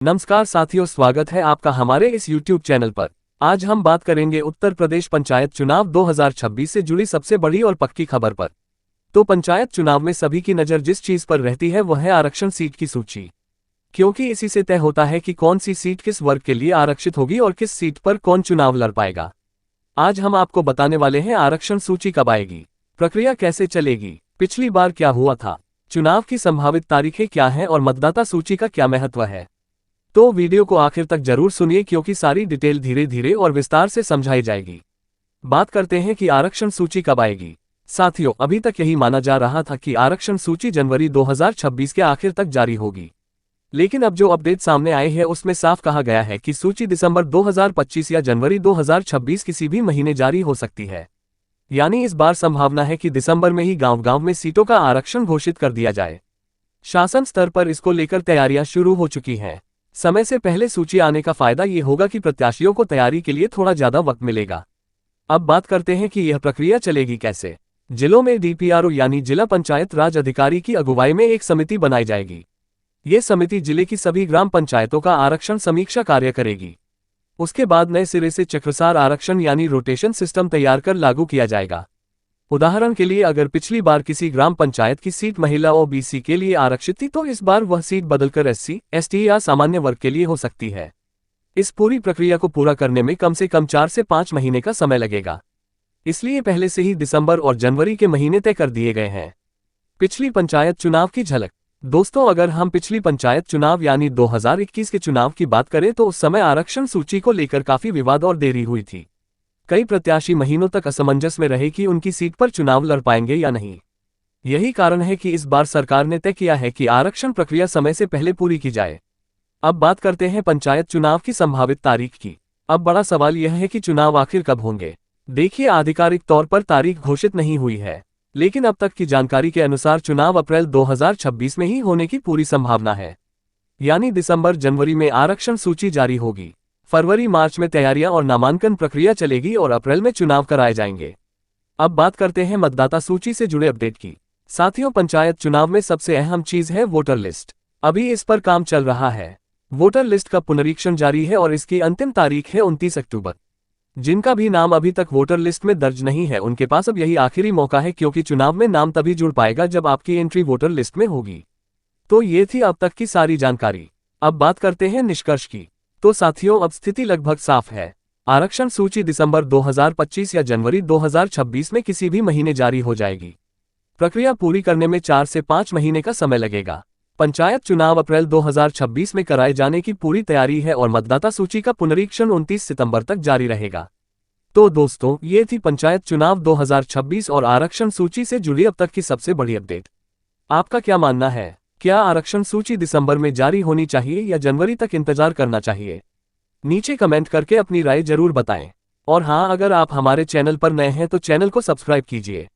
नमस्कार साथियों, स्वागत है आपका हमारे इस YouTube चैनल पर। आज हम बात करेंगे उत्तर प्रदेश पंचायत चुनाव 2026 से जुड़ी सबसे बड़ी और पक्की खबर पर। तो पंचायत चुनाव में सभी की नज़र जिस चीज़ पर रहती है वह है आरक्षण सीट की सूची, क्योंकि इसी से तय होता है कि कौन सी सीट किस वर्ग के लिए आरक्षित होगी और किस सीट पर कौन चुनाव लड़ पाएगा। आज हम आपको बताने वाले हैं आरक्षण सूची कब आएगी, प्रक्रिया कैसे चलेगी, पिछली बार क्या हुआ था, चुनाव की संभावित तारीखें क्या हैं और मतदाता सूची का क्या महत्व है। तो वीडियो को आखिर तक जरूर सुनिए, क्योंकि सारी डिटेल धीरे धीरे और विस्तार से समझाई जाएगी। बात करते हैं कि आरक्षण सूची कब आएगी। साथियों, अभी तक यही माना जा रहा था कि आरक्षण सूची जनवरी 2026 के आखिर तक जारी होगी, लेकिन अब जो अपडेट सामने आए हैं उसमें साफ कहा गया है कि सूची दिसंबर 2025 या जनवरी 2026 किसी भी महीने जारी हो सकती है। यानी इस बार संभावना है कि दिसंबर में ही गांव-गांव में सीटों का आरक्षण घोषित कर दिया जाए। शासन स्तर पर इसको लेकर तैयारियां शुरू हो चुकी हैं। समय से पहले सूची आने का फायदा ये होगा कि प्रत्याशियों को तैयारी के लिए थोड़ा ज्यादा वक्त मिलेगा। अब बात करते हैं कि यह प्रक्रिया चलेगी कैसे। जिलों में DPRO यानी जिला पंचायत राज अधिकारी की अगुवाई में एक समिति बनाई जाएगी। ये समिति जिले की सभी ग्राम पंचायतों का आरक्षण समीक्षा कार्य करेगी। उसके बाद नए सिरे से चक्रसार आरक्षण यानी रोटेशन सिस्टम तैयार कर लागू किया जाएगा। उदाहरण के लिए, अगर पिछली बार किसी ग्राम पंचायत की सीट महिला और BC के लिए आरक्षित थी, तो इस बार वह सीट बदलकर SC, ST या सामान्य वर्ग के लिए हो सकती है। इस पूरी प्रक्रिया को पूरा करने में कम से कम 4 से 5 महीने का समय लगेगा। इसलिए पहले से ही दिसंबर और जनवरी के महीने तय कर दिए गए हैं। पिछली पंचायत चुनाव की झलक। दोस्तों, अगर हम पिछली पंचायत चुनाव यानी 2021 के चुनाव की बात करें तो उस समय आरक्षण सूची को लेकर काफी विवाद और देरी हुई थी। कई प्रत्याशी महीनों तक असमंजस में रहे कि उनकी सीट पर चुनाव लड़ पाएंगे या नहीं। यही कारण है कि इस बार सरकार ने तय किया है कि आरक्षण प्रक्रिया समय से पहले पूरी की जाए। अब बात करते हैं पंचायत चुनाव की संभावित तारीख की। अब बड़ा सवाल यह है कि चुनाव आखिर कब होंगे। देखिए, आधिकारिक तौर पर तारीख घोषित नहीं हुई है, लेकिन अब तक की जानकारी के अनुसार चुनाव अप्रैल 2026 में ही होने की पूरी संभावना है। यानी दिसंबर जनवरी में आरक्षण सूची जारी होगी, फरवरी मार्च में तैयारियां और नामांकन प्रक्रिया चलेगी और अप्रैल में चुनाव कराए जाएंगे। अब बात करते हैं मतदाता सूची से जुड़े अपडेट की। साथियों, पंचायत चुनाव में सबसे अहम चीज है वोटर लिस्ट। अभी इस पर काम चल रहा है। वोटर लिस्ट का पुनरीक्षण जारी है और इसकी अंतिम तारीख है 29 अक्टूबर। जिनका भी नाम अभी तक वोटर लिस्ट में दर्ज नहीं है उनके पास अब यही आखिरी मौका है, क्योंकि चुनाव में नाम तभी जुड़ पाएगा जब आपकी एंट्री वोटर लिस्ट में होगी। तो ये थी अब तक की सारी जानकारी। अब बात करते हैं निष्कर्ष की। तो साथियों, अब स्थिति लगभग साफ है। आरक्षण सूची दिसंबर 2025 या जनवरी 2026 में किसी भी महीने जारी हो जाएगी। प्रक्रिया पूरी करने में 4 से 5 महीने का समय लगेगा। पंचायत चुनाव अप्रैल 2026 में कराए जाने की पूरी तैयारी है और मतदाता सूची का पुनरीक्षण 29 सितंबर तक जारी रहेगा। तो दोस्तों, ये थी पंचायत चुनाव 2026 और आरक्षण सूची से जुड़ी अब तक की सबसे बड़ी अपडेट। आपका क्या मानना है? क्या आरक्षण सूची दिसंबर में जारी होनी चाहिए या जनवरी तक इंतजार करना चाहिए? नीचे कमेंट करके अपनी राय जरूर बताएं। और हाँ, अगर आप हमारे चैनल पर नए हैं तो चैनल को सब्सक्राइब कीजिए।